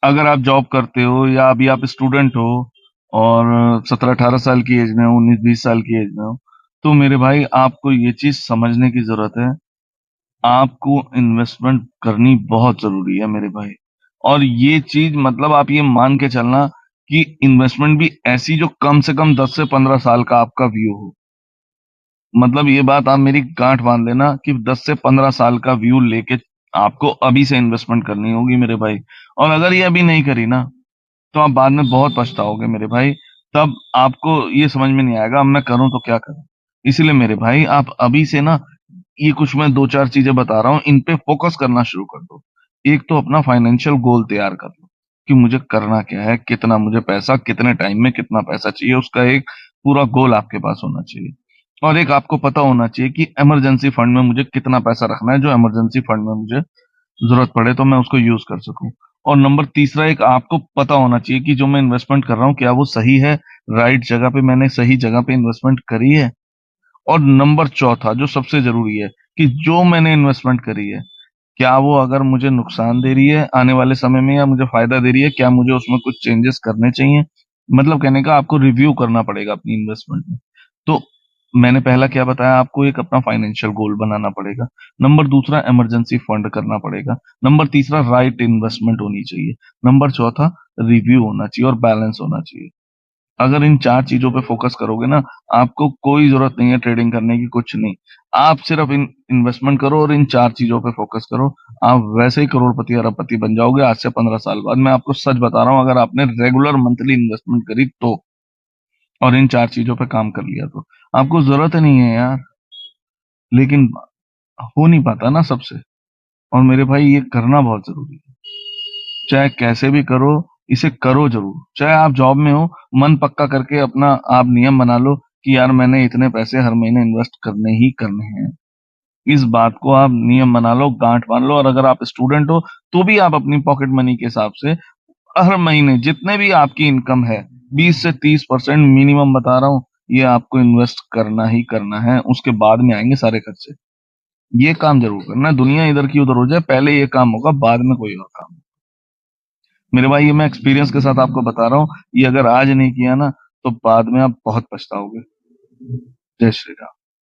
अगर आप जॉब करते हो या अभी आप स्टूडेंट हो और 17-18 साल की एज में हो, 19-20 साल की एज में हो, तो मेरे भाई आपको ये चीज समझने की जरूरत है। आपको इन्वेस्टमेंट करनी बहुत जरूरी है मेरे भाई। और ये चीज मतलब आप ये मान के चलना कि इन्वेस्टमेंट भी ऐसी जो कम से कम 10 से 15 साल का आपका व्यू हो। मतलब ये बात आप मेरी गांठ बांध लेना कि 10 से 15 साल का व्यू लेके आपको अभी से इन्वेस्टमेंट करनी होगी मेरे भाई। और अगर ये अभी नहीं करी ना, तो आप बाद में बहुत पछताओगे मेरे भाई। तब आपको ये समझ में नहीं आएगा अब मैं करूं तो क्या करूं। इसलिए मेरे भाई आप अभी से ना, ये कुछ मैं दो चार चीजें बता रहा हूं, इन पे फोकस करना शुरू कर दो। एक तो अपना फाइनेंशियल गोल तैयार कर लो कि मुझे करना क्या है, कितना मुझे पैसा, कितने टाइम में कितना पैसा चाहिए, उसका एक पूरा गोल आपके पास होना चाहिए। और एक आपको पता होना चाहिए कि इमरजेंसी फंड में मुझे कितना पैसा रखना है, जो इमरजेंसी फंड में मुझे जरूरत पड़े तो मैं उसको यूज कर सकूं। और नंबर तीसरा, एक आपको पता होना चाहिए कि जो मैं इन्वेस्टमेंट कर रहा हूँ क्या वो सही है, राइट जगह पे मैंने सही जगह पे इन्वेस्टमेंट करी है। और नंबर चौथा जो सबसे जरूरी है, कि जो मैंने इन्वेस्टमेंट करी है क्या वो अगर मुझे नुकसान दे रही है आने वाले समय में या मुझे फायदा दे रही है, क्या मुझे उसमें कुछ चेंजेस करने चाहिए। मतलब कहने का आपको रिव्यू करना पड़ेगा अपनी इन्वेस्टमेंट में। तो मैंने पहला क्या बताया आपको, एक अपना फाइनेंशियल गोल बनाना पड़ेगा। नंबर दूसरा, इमरजेंसी फंड करना पड़ेगा। नंबर तीसरा, राइट इन्वेस्टमेंट होनी चाहिए। नंबर चौथा, रिव्यू होना चाहिए और बैलेंस होना चाहिए। अगर इन चार चीजों पे फोकस करोगे ना, आपको कोई जरूरत नहीं है ट्रेडिंग करने की, कुछ नहीं। आप सिर्फ इन इन्वेस्टमेंट करो और इन चार चीजों पे फोकस करो। आप वैसे ही करोड़पति अरबपति बन जाओगे आज से 15 साल बाद। मैं आपको सच बता रहा हूँ, अगर आपने रेगुलर मंथली इन्वेस्टमेंट करी तो, और इन चार चीजों पे काम कर लिया तो। आपको जरूरत नहीं है यार, लेकिन हो नहीं पाता ना सबसे। और मेरे भाई ये करना बहुत जरूरी है। चाहे कैसे भी करो, इसे करो जरूर। चाहे आप जॉब में हो, मन पक्का करके अपना आप नियम बना लो कि यार मैंने इतने पैसे हर महीने इन्वेस्ट करने ही करने हैं। इस बात को आप नियम बना लो, गांठ बांध लो। और अगर आप स्टूडेंट हो तो भी आप अपनी पॉकेट मनी के हिसाब से हर महीने जितने भी आपकी इनकम है, 20 से 30% मिनिमम बता रहा हूँ, ये आपको इन्वेस्ट करना ही करना है। उसके बाद में आएंगे सारे खर्चे। ये काम जरूर करना है। दुनिया इधर की उधर हो जाए, पहले ये काम होगा, बाद में कोई और काम। मेरे भाई ये मैं एक्सपीरियंस के साथ आपको बता रहा हूँ, ये अगर आज नहीं किया ना तो बाद में आप बहुत पछताओगे। जय श्री राम।